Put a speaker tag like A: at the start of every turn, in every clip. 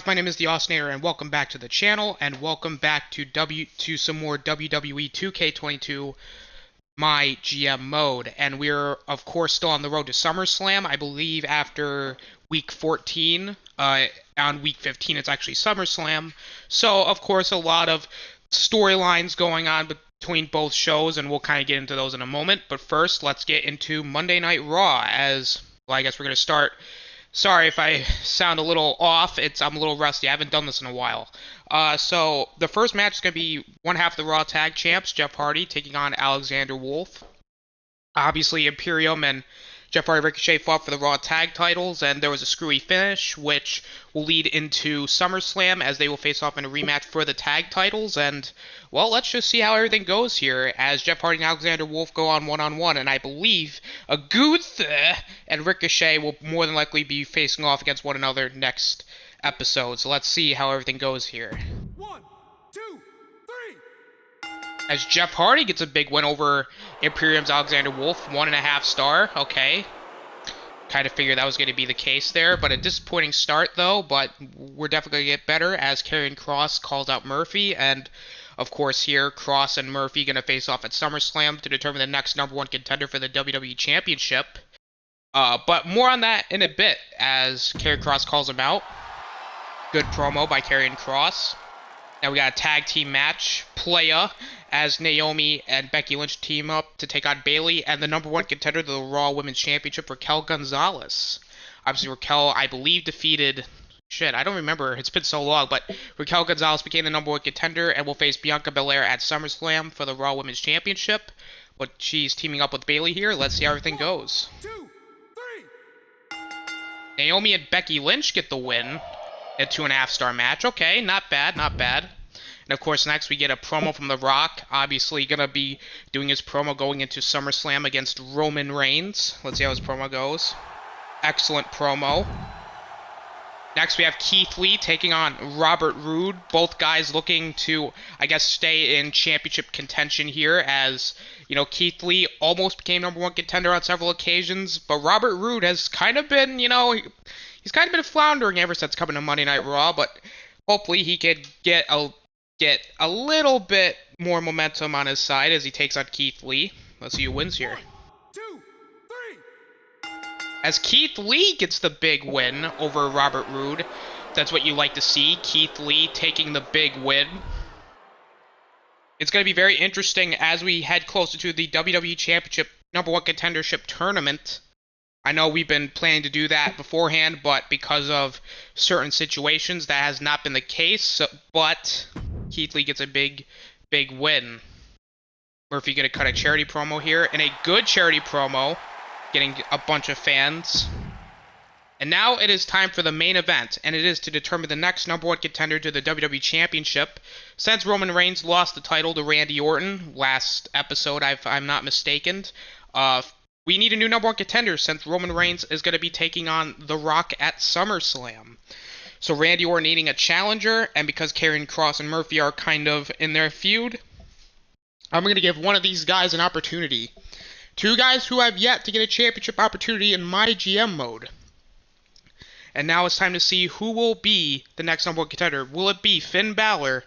A: My name is the Osnator, and welcome back to the channel, and welcome back to some more WWE 2K22 MyGM mode. And we're, of course, still on the road to Summerslam. I believe after week 14, on week 15, it's actually Summerslam. So, of course, a lot of storylines going on between both shows, and we'll kind of get into those in a moment. But first, let's get into Monday Night Raw, as, well, I guess we're going to start. Sorry if I sound a little off. I'm a little rusty. I haven't done this in a while. So the first match is going to be one half of the Raw Tag Champs, Jeff Hardy, taking on Alexander Wolf. Obviously, Imperium and Jeff Hardy Ricochet fought for the Raw Tag titles, and there was a screwy finish, which will lead into SummerSlam, as they will face off in a rematch for the tag titles. And, well, let's just see how everything goes here, as Jeff Hardy and Alexander Wolf go on one-on-one, and I believe Gunther and Ricochet will more than likely be facing off against one another next episode. So let's see how everything goes here.
B: 1, 2, 3.
A: As Jeff Hardy gets a big win over Imperium's Alexander Wolf, 1.5 star. Okay. Kind of figured that was going to be the case there, but a disappointing start, though. But we're definitely going to get better, as Karrion Kross calls out Murphy. And, of course, here, Kross and Murphy going to face off at SummerSlam to determine the next #1 contender for the WWE Championship. But more on that in a bit, as Karrion Kross calls him out. Good promo by Karrion Kross. Now we got a tag team match, Playa, as Naomi and Becky Lynch team up to take on Bayley and the #1 contender to the Raw Women's Championship, Raquel Gonzalez. Obviously, Raquel, I believe, defeated... Shit, I don't remember. It's been so long, but Raquel Gonzalez became the #1 contender and will face Bianca Belair at SummerSlam for the Raw Women's Championship. But she's teaming up with Bayley here. Let's see how everything goes.
B: 1, 2, 3.
A: Naomi and Becky Lynch get the win. A 2.5 star match. Okay, not bad, not bad. And of course, next we get a promo from The Rock. Obviously, gonna be doing his promo going into SummerSlam against Roman Reigns. Let's see how his promo goes. Excellent promo. Next, we have Keith Lee taking on Robert Roode. Both guys looking to, I guess, stay in championship contention here, as, you know, Keith Lee almost became #1 contender on several occasions, but Robert Roode has kind of been, you know, he's kind of been floundering ever since coming to Monday Night Raw, but hopefully he could get a little bit more momentum on his side as he takes on Keith Lee. Let's see who wins here.
B: 1, 2, 3.
A: As Keith Lee gets the big win over Robert Roode. That's what you like to see, Keith Lee taking the big win. It's going to be very interesting as we head closer to the WWE Championship #1 contendership tournament. I know we've been planning to do that beforehand, but because of certain situations, that has not been the case. But Keith Lee gets a big win. Murphy going to cut a charity promo here, and a good charity promo, getting a bunch of fans. And now it is time for the main event, and it is to determine the next #1 contender to the WWE Championship. Since Roman Reigns lost the title to Randy Orton last episode, if I'm not mistaken, we need a new #1 contender, since Roman Reigns is going to be taking on The Rock at SummerSlam. So Randy Orton needing a challenger, and because Karrion Kross and Murphy are kind of in their feud, I'm going to give one of these guys an opportunity. Two guys who have yet to get a championship opportunity in MyGM mode. And now it's time to see who will be the next #1 contender. Will it be Finn Balor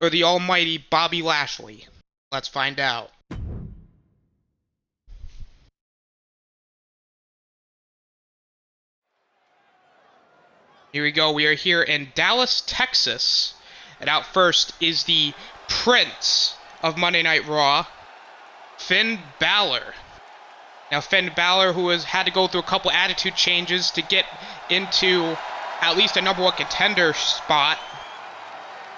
A: or the almighty Bobby Lashley? Let's find out. Here we go. We are here in Dallas, Texas. And out first is the Prince of Monday Night Raw, Finn Balor. Now, Finn Balor, who has had to go through a couple attitude changes to get into at least a #1 contender spot.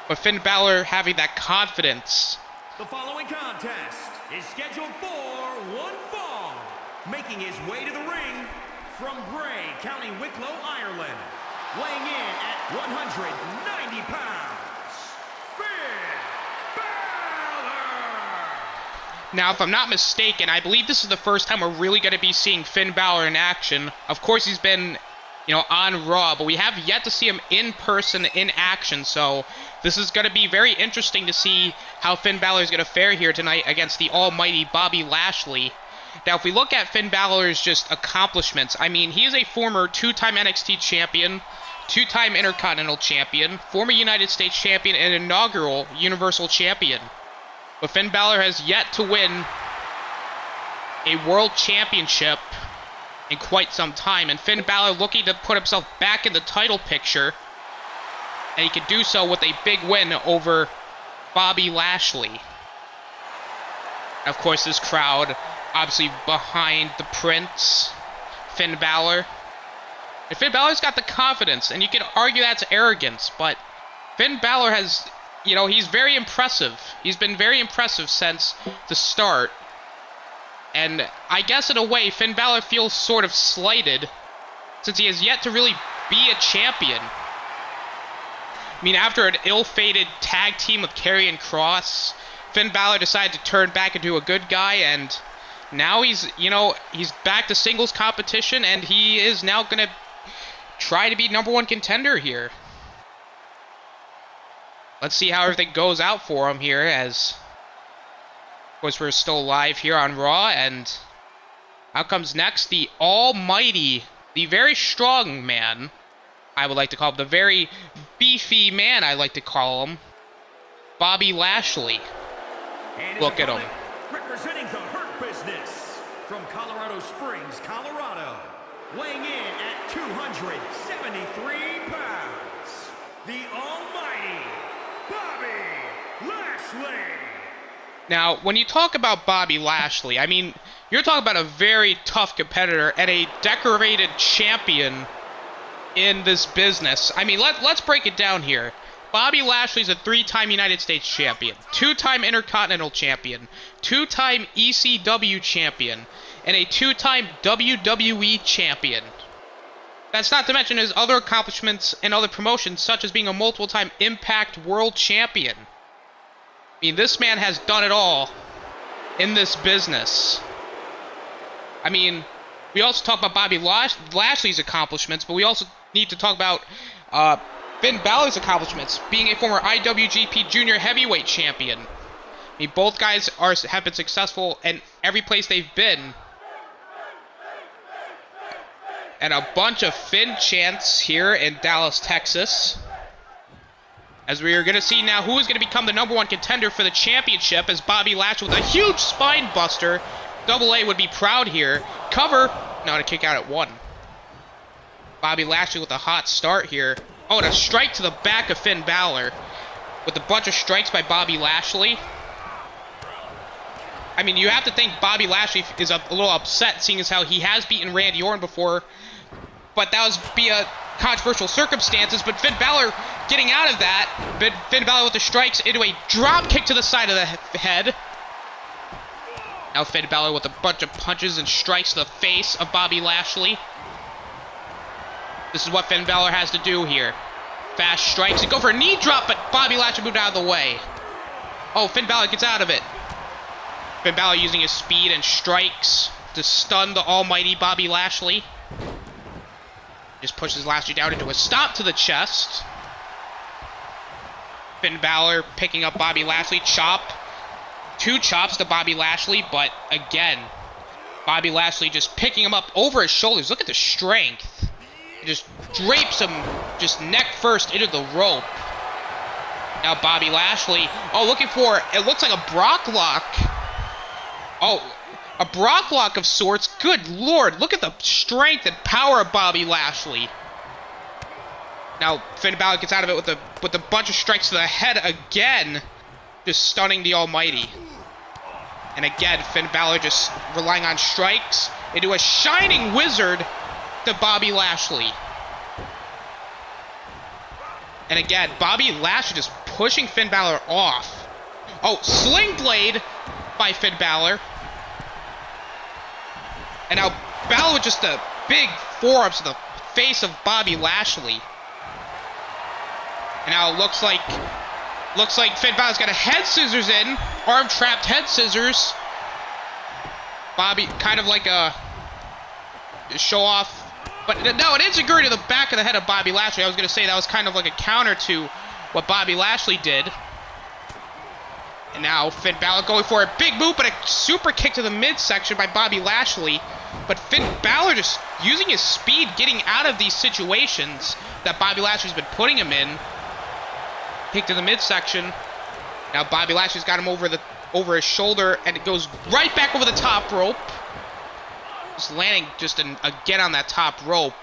A: But Finn Balor having that confidence.
B: The following contest is scheduled for one fall. Making his way to the ring from Bray, County Wicklow, Ireland. Weighing in at 190 pounds, Finn Balor!
A: Now, if I'm not mistaken, I believe this is the first time we're really going to be seeing Finn Balor in action. Of course, he's been, you know, on Raw, but we have yet to see him in person, in action, so this is going to be very interesting to see how Finn Balor is going to fare here tonight against the almighty Bobby Lashley. Now, if we look at Finn Balor's just accomplishments, I mean, he is a former 2-time NXT champion, two-time Intercontinental Champion, former United States Champion, and inaugural Universal Champion. But Finn Balor has yet to win a World Championship in quite some time, and Finn Balor looking to put himself back in the title picture, and he could do so with a big win over Bobby Lashley. Of course, this crowd obviously behind the Prince, Finn Balor. And Finn Balor's got the confidence, and you could argue that's arrogance, but Finn Balor has, you know, he's very impressive. He's been very impressive since the start. And I guess in a way, Finn Balor feels sort of slighted, since he has yet to really be a champion. I mean, after an ill-fated tag team with Karrion Kross, Finn Balor decided to turn back into a good guy, and now he's, you know, he's back to singles competition, and he is now going to try to be #1 contender here. Let's see how everything goes out for him here, as, of course, we're still live here on Raw, and out comes next the almighty, the very strong man, I would like to call him, the very beefy man, I like to call him, Bobby Lashley. Look at him.
B: Representing the Hurt Business from Colorado Springs, Colorado, weighing in at 273 pounds, the almighty Bobby Lashley.
A: Now, when you talk about Bobby Lashley, I mean, you're talking about a very tough competitor and a decorated champion in this business. I mean, let's break it down here. Bobby Lashley's a 3-time United States champion, 2-time Intercontinental champion, 2-time ECW champion, and a 2-time WWE champion. That's not to mention his other accomplishments in other promotions, such as being a multiple-time Impact World Champion. I mean, this man has done it all in this business. I mean, we also talk about Bobby Lashley's accomplishments, but we also need to talk about Finn Balor's accomplishments, being a former IWGP Junior Heavyweight Champion. I mean, both guys have been successful in every place they've been. And a bunch of Finn chants here in Dallas, Texas. As we are going to see now who is going to become the #1 contender for the championship, as Bobby Lashley with a huge spine buster. Double A would be proud here. Cover. No, to kick out at 1. Bobby Lashley with a hot start here. Oh, and a strike to the back of Finn Balor with a bunch of strikes by Bobby Lashley. I mean, you have to think Bobby Lashley is a little upset, seeing as how he has beaten Randy Orton before, but that was via controversial circumstances. But Finn Balor getting out of that, but Finn Balor with the strikes into a drop kick to the side of the head. Now Finn Balor with a bunch of punches and strikes to the face of Bobby Lashley. This is what Finn Balor has to do here. Fast strikes and go for a knee drop, but Bobby Lashley moved out of the way. Oh, Finn Balor gets out of it. Finn Balor using his speed and strikes to stun the almighty Bobby Lashley. Just pushes Lashley down into a stop to the chest. Finn Balor picking up Bobby Lashley, chop. 2 chops to Bobby Lashley, but again, Bobby Lashley just picking him up over his shoulders. Look at the strength. He just drapes him just neck first into the rope. Now Bobby Lashley, oh, looking for, it looks like a Brock lock. Oh, a Brock lock of sorts. Good Lord, look at the strength and power of Bobby Lashley. Now Finn Balor gets out of it with a bunch of strikes to the head again, just stunning the almighty. And again, Finn Balor just relying on strikes into a shining wizard to Bobby Lashley. And again, Bobby Lashley just pushing Finn Balor off. Oh, Sling Blade by Finn Balor. And now Balor with just a big forearms to the face of Bobby Lashley. And now it looks like Finn Balor's got a head scissors in. Arm trapped head scissors. Bobby, kind of like a show off. But no, it is a guri to the back of the head of Bobby Lashley. I was going to say that was kind of like a counter to what Bobby Lashley did. And now Finn Balor going for a big move, but a super kick to the midsection by Bobby Lashley. But Finn Balor just using his speed, getting out of these situations that Bobby Lashley's been putting him in. Kick to the midsection. Now Bobby Lashley's got him over his shoulder, and it goes right back over the top rope. Just landing again on that top rope.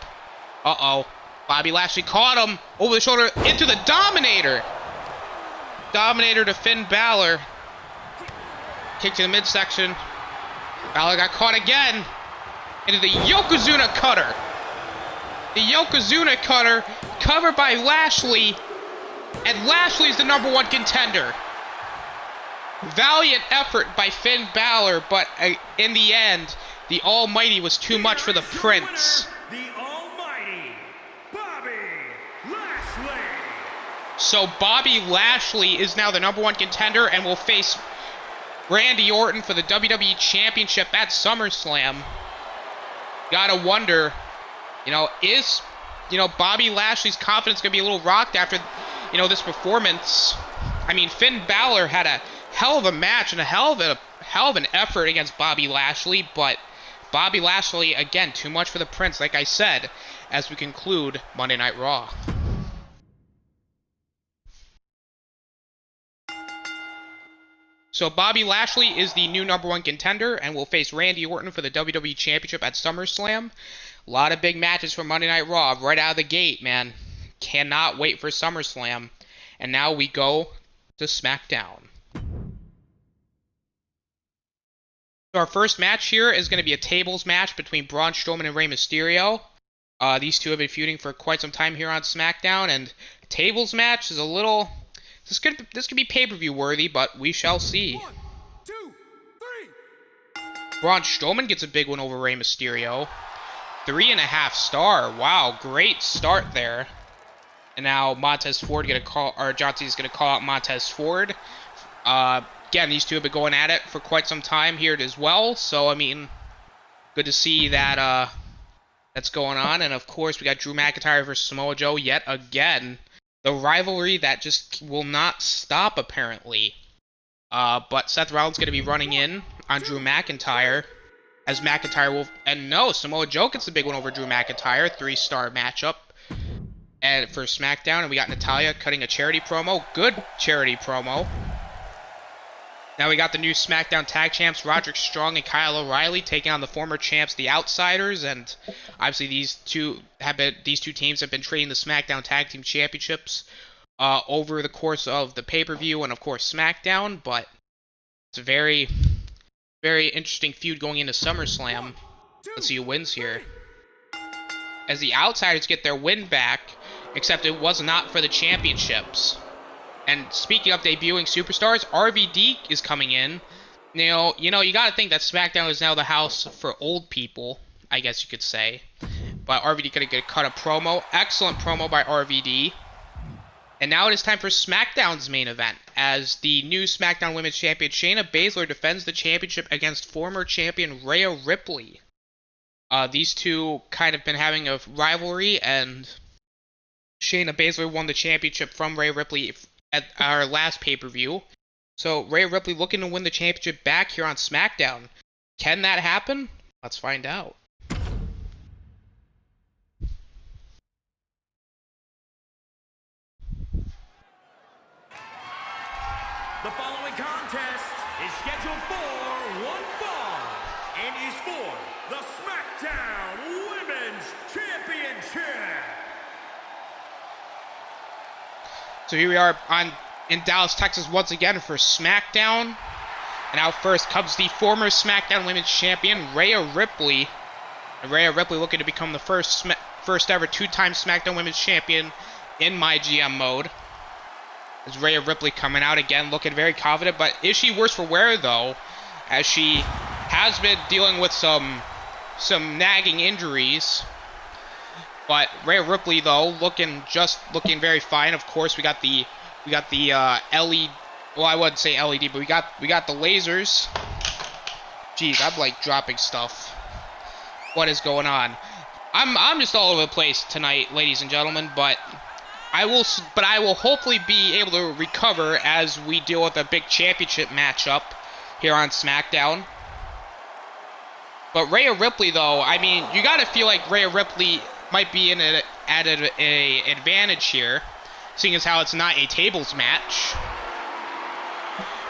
A: Uh-oh. Bobby Lashley caught him over the shoulder into the Dominator. Dominator to Finn Balor. Kick to the midsection. Balor got caught again into the Yokozuna Cutter. The Yokozuna Cutter covered by Lashley. And Lashley's the #1 contender. Valiant effort by Finn Balor, but in the end, the Almighty was too much for the Prince.
B: The Almighty, Bobby Lashley.
A: So Bobby Lashley is now the #1 contender and will face Randy Orton for the WWE Championship at SummerSlam. Gotta wonder, is Bobby Lashley's confidence gonna be a little rocked after, this performance? I mean, Finn Balor had a hell of a match and a hell of an effort against Bobby Lashley, but Bobby Lashley, again, too much for the Prince, like I said, as we conclude Monday Night Raw. So Bobby Lashley is the new #1 contender and will face Randy Orton for the WWE Championship at SummerSlam. A lot of big matches for Monday Night Raw right out of the gate, man. Cannot wait for SummerSlam. And now we go to Smackdown. So our first match here is going to be a tables match between Braun Strowman and Rey Mysterio. These two have been feuding for quite some time here on SmackDown, and a tables match is a little... This could be pay-per-view worthy, but we shall see.
B: 1, 2, 3.
A: Braun Strowman gets a big one over Rey Mysterio. 3.5 star. Wow, great start there. And now Montez Ford John Cena's gonna call out Montez Ford. Again, these two have been going at it for quite some time here as well. So I mean, good to see that that's going on. And of course, we got Drew McIntyre versus Samoa Joe yet again. The rivalry that just will not stop, apparently. But Seth Rollins going to be running in on Drew McIntyre. As McIntyre will... And no, Samoa Joe gets the big one over Drew McIntyre. 3-star matchup. And for SmackDown, and we got Natalya cutting a charity promo. Good charity promo. Now we got the new SmackDown Tag Champs, Roderick Strong and Kyle O'Reilly, taking on the former champs, the Outsiders, and obviously these two teams have been trading the SmackDown Tag Team Championships over the course of the pay-per-view and of course SmackDown, but it's a very, very interesting feud going into SummerSlam. Let's see who wins here. As the Outsiders get their win back, except it was not for the championships. And speaking of debuting superstars, RVD is coming in. You got to think that SmackDown is now the house for old people, I guess you could say. But RVD going to cut a promo. Excellent promo by RVD. And now it is time for SmackDown's main event, as the new SmackDown Women's Champion Shayna Baszler defends the championship against former champion Rhea Ripley. These two kind of been having a rivalry, and Shayna Baszler won the championship from Rhea Ripley at our last pay-per-view. So Rhea Ripley looking to win the championship back here on SmackDown. Can that happen? Let's find out.
B: The following contest is scheduled for one fall and is for the SmackDown Women's Championship.
A: So here we are in Dallas, Texas once again for SmackDown. And out first comes the former SmackDown Women's Champion, Rhea Ripley. And Rhea Ripley looking to become the first ever two-time SmackDown Women's Champion in MyGM mode. As Rhea Ripley coming out again, looking very confident. But is she worse for wear, though? As she has been dealing with some nagging injuries. But Rhea Ripley, though, looking very fine. Of course, we got the LED. Well, I wouldn't say LED, but we got the lasers. Jeez, I'm like dropping stuff. What is going on? I'm just all over the place tonight, ladies and gentlemen. But I will hopefully be able to recover as we deal with a big championship matchup here on SmackDown. But Rhea Ripley, though, I mean, you gotta feel like Rhea Ripley might be in an advantage here, seeing as how it's not a tables match.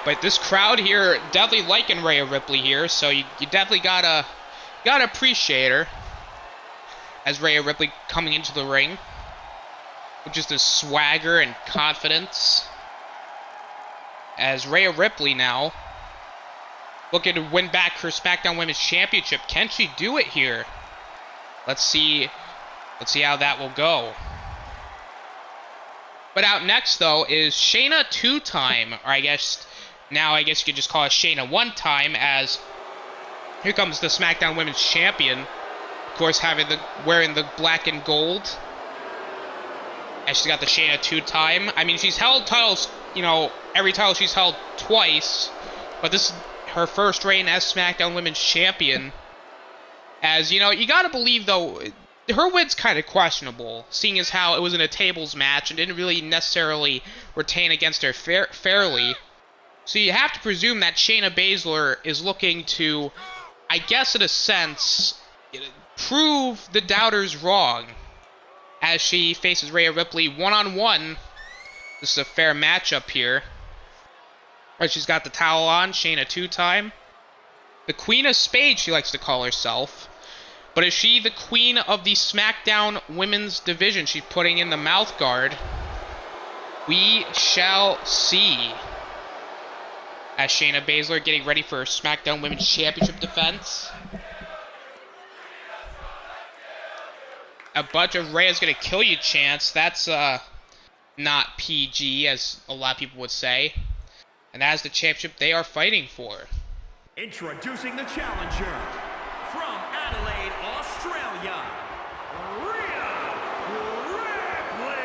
A: But this crowd here definitely liking Rhea Ripley here, so you definitely gotta appreciate her as Rhea Ripley coming into the ring with just a swagger and confidence. As Rhea Ripley now looking to win back her SmackDown Women's Championship. Can she do it here? Let's see how that will go. But out next, though, is Shayna 2-time, or I guess you could just call it Shayna 1-time, as here comes the SmackDown Women's Champion. Of course, wearing the black and gold. And she's got the Shayna 2-time. I mean, she's held titles, every title she's held twice, but this is her first reign as SmackDown Women's Champion. As, you gotta believe, though, her win's kind of questionable, seeing as how it was in a tables match and didn't really necessarily retain against her fairly. So you have to presume that Shayna Baszler is looking to, I guess in a sense, prove the doubters wrong, as she faces Rhea Ripley one-on-one. This is a fair matchup here. Right, she's got the towel on, Shayna 2-time. The Queen of Spades, she likes to call herself. But is she the queen of the SmackDown Women's Division? She's putting in the mouth guard. We shall see. As Shayna Baszler getting ready for her SmackDown Women's Championship defense. A bunch of Rhea's gonna kill you chants. That's not PG, as a lot of people would say. And as the championship they are fighting for.
B: Introducing the challenger from Adelaide, Australia, Rhea Ripley.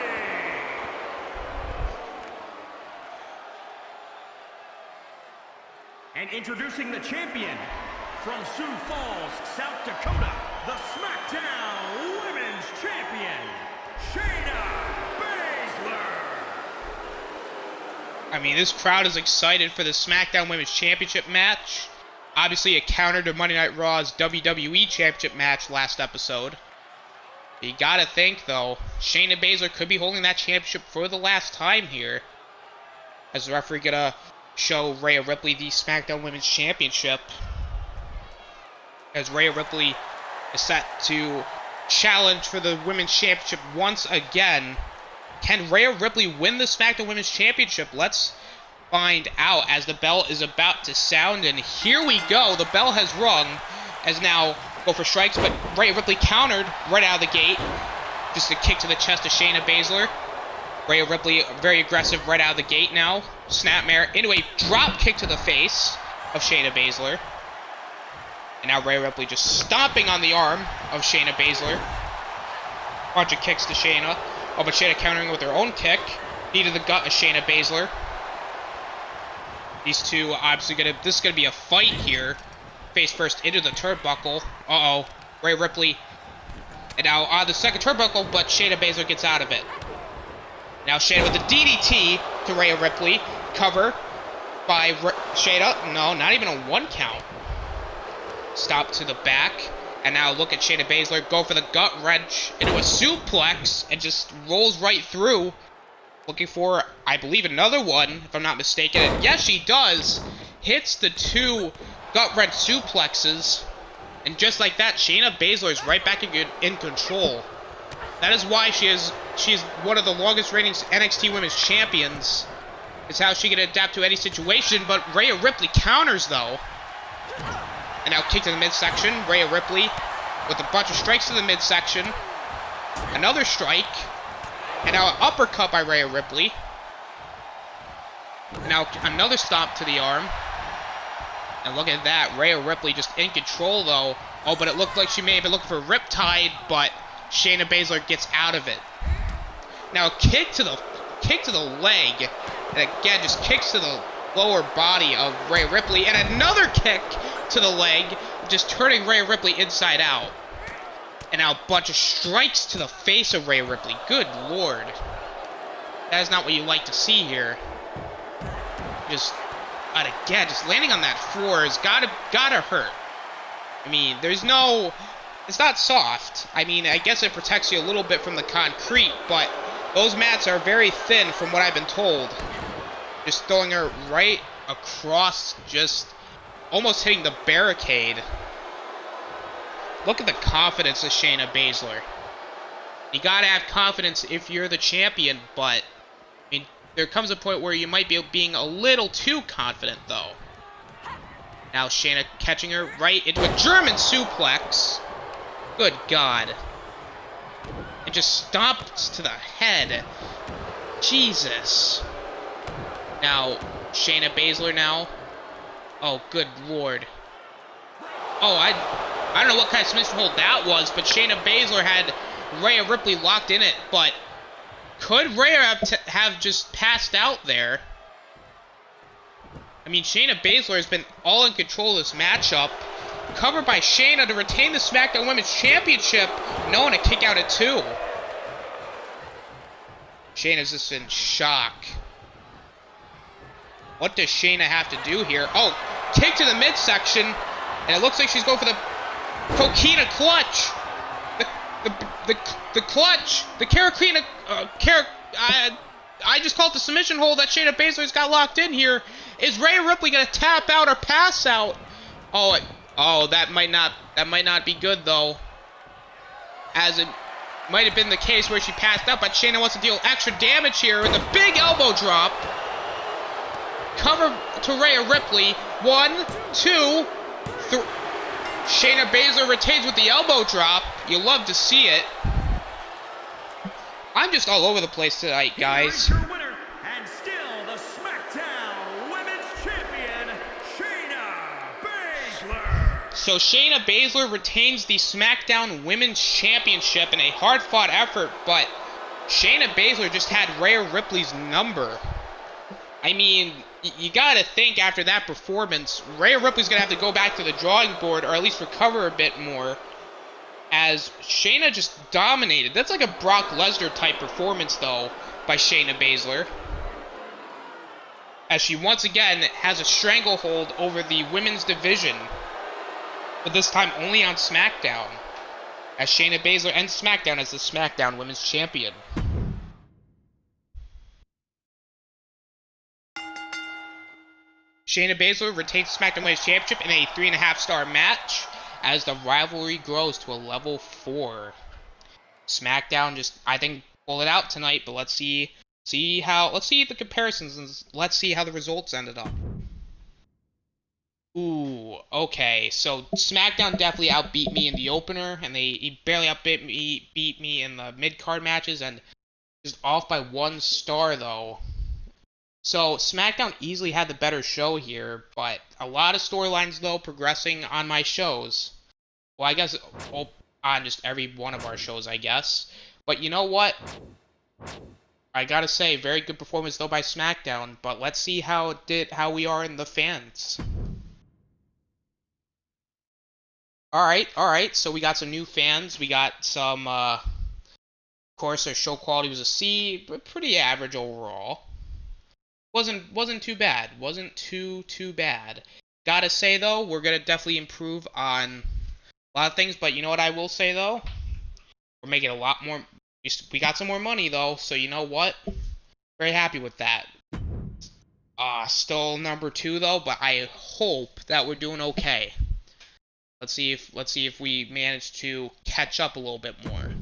B: And introducing the champion from Sioux Falls, South Dakota, the SmackDown Women's Champion, Shayna Baszler.
A: I mean, this crowd is excited for the SmackDown Women's Championship match. Obviously a counter to Monday Night Raw's WWE Championship match last episode. You gotta think, though, Shayna Baszler could be holding that championship for the last time here. As the referee gonna show Rhea Ripley the SmackDown Women's Championship. As Rhea Ripley is set to challenge for the Women's Championship once again. Can Rhea Ripley win the SmackDown Women's Championship? Let's find out as the bell is about to sound, and here we go. The bell has rung as now go for strikes, but Rhea Ripley countered right out of the gate. Just a kick to the chest of Shayna Baszler. Rhea Ripley very aggressive right out of the gate now. Snapmare into a drop kick to the face of Shayna Baszler. And now Rhea Ripley just stomping on the arm of Shayna Baszler. Bunch of kicks to Shayna. Oh, but Shayna countering with her own kick. Knee to the gut of Shayna Baszler. These two obviously this is gonna be a fight here. Face first into the turnbuckle. Uh-oh. Rhea Ripley. And now on the second turnbuckle, but Shayna Baszler gets out of it. Now Shayna with the DDT to Rhea Ripley. Cover by Shayna. No, not even a 1 count. Stop to the back. And now look at Shayna Baszler go for the gut wrench into a suplex and just rolls right through. Looking for, I believe, another one, if I'm not mistaken. And yes, she does. Hits the 2 gut wrench suplexes. And just like that, Shayna Baszler is right back in control. That is why she's one of the longest reigning NXT Women's Champions. It's how she can adapt to any situation. But Rhea Ripley counters, though. And now kick to the midsection. Rhea Ripley with a bunch of strikes to the midsection. Another strike. And now an uppercut by Rhea Ripley. And now another stomp to the arm. And look at that. Rhea Ripley just in control, though. Oh, but it looked like she may have been looking for a riptide, but Shayna Baszler gets out of it. Now a kick to the leg. And again, just kicks to the lower body of Rhea Ripley. And another kick to the leg, just turning Rhea Ripley inside out. And now a bunch of strikes to the face of Rhea Ripley. Good lord. That is not what you like to see here. Just, and again, just landing on that floor has gotta hurt. I mean, there's no... It's not soft. I mean, I guess it protects you a little bit from the concrete, but those mats are very thin from what I've been told. Just throwing her right across, just almost hitting the barricade. Look at the confidence of Shayna Baszler. You gotta have confidence if you're the champion, but I mean, there comes a point where you might be being a little too confident, though. Now Shayna catching her right into a German suplex. Good God. It just stomps to the head. Jesus. Now, Shayna Baszler now. Oh, good Lord. Oh, I don't know what kind of submission hold that was, but Shayna Baszler had Rhea Ripley locked in it, but could Rhea have just passed out there? I mean, Shayna Baszler has been all in control of this matchup. Covered by Shayna to retain the Smackdown Women's Championship. No one to kick out at 2. Shayna's just in shock. What does Shayna have to do here? Oh, kick to the midsection. And it looks like she's going for the Coquina clutch. The clutch. The Caracina... I just called the submission hold that Shayna Baszler's got locked in here. Is Rhea Ripley going to tap out or pass out? Oh, that might not be good, though. As it might have been the case where she passed out, but Shayna wants to deal extra damage here with a big elbow drop. Cover to Rhea Ripley. 1, 2, 3. Shayna Baszler retains with the elbow drop. You love to see it. I'm just all over the place tonight, guys.
B: Your winner, and still the Smackdown Women's Champion, Shayna Baszler.
A: So Shayna Baszler retains the Smackdown Women's Championship in a hard-fought effort, but Shayna Baszler just had Rhea Ripley's number. I mean, you gotta think after that performance, Rhea Ripley's gonna have to go back to the drawing board, or at least recover a bit more, as Shayna just dominated. That's like a Brock Lesnar type performance, though, by Shayna Baszler. As she once again has a stranglehold over the women's division, but this time only on SmackDown, as Shayna Baszler ends SmackDown as the SmackDown Women's Champion. Shayna Baszler retains the SmackDown Women's Championship in a 3.5-star match as the rivalry grows to a level 4. SmackDown just, I think, pulled it out tonight, but let's see the comparisons and let's see how the results ended up. Ooh, okay, so SmackDown definitely outbeat me in the opener, and he barely beat me in the mid-card matches, and just off by 1 star, though. So, SmackDown easily had the better show here, but a lot of storylines, though, progressing on my shows. Well, I guess on just every one of our shows, I guess. But you know what? I gotta say, very good performance, though, by SmackDown, but let's see how we are in the fans. Alright, so we got some new fans. We got some, of course, our show quality was a C, but pretty average overall. Wasn't too bad. Wasn't too bad. Gotta say, though, we're gonna definitely improve on a lot of things, but you know what I will say, though? We're making a lot more... We got some more money, though, so you know what? Very happy with that. Still number 2, though, but I hope that we're doing okay. Let's see if we manage to catch up a little bit more.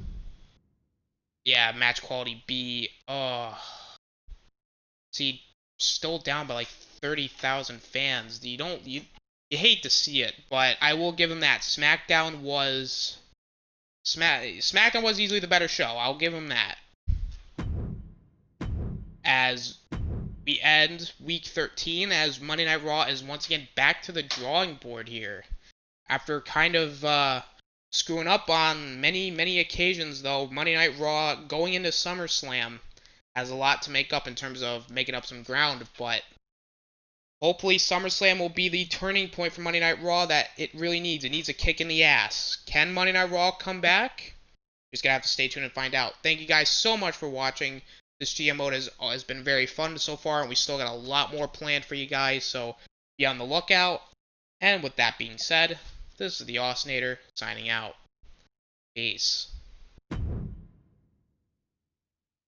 A: Yeah, match quality B. See, still down by like 30,000 fans. You hate to see it, but I will give him that. SmackDown was easily the better show. I'll give him that. As we end week 13, as Monday Night Raw is once again back to the drawing board here. After kind of screwing up on many occasions, though, Monday Night Raw going into SummerSlam has a lot to make up in terms of making up some ground, but hopefully SummerSlam will be the turning point for Monday Night Raw that it really needs. It needs a kick in the ass. Can Monday Night Raw come back? Just gonna have to stay tuned and find out. Thank you guys so much for watching. This GM mode has been very fun so far, and we still got a lot more planned for you guys, so be on the lookout. And with that being said, This is the Osnator signing out. Peace.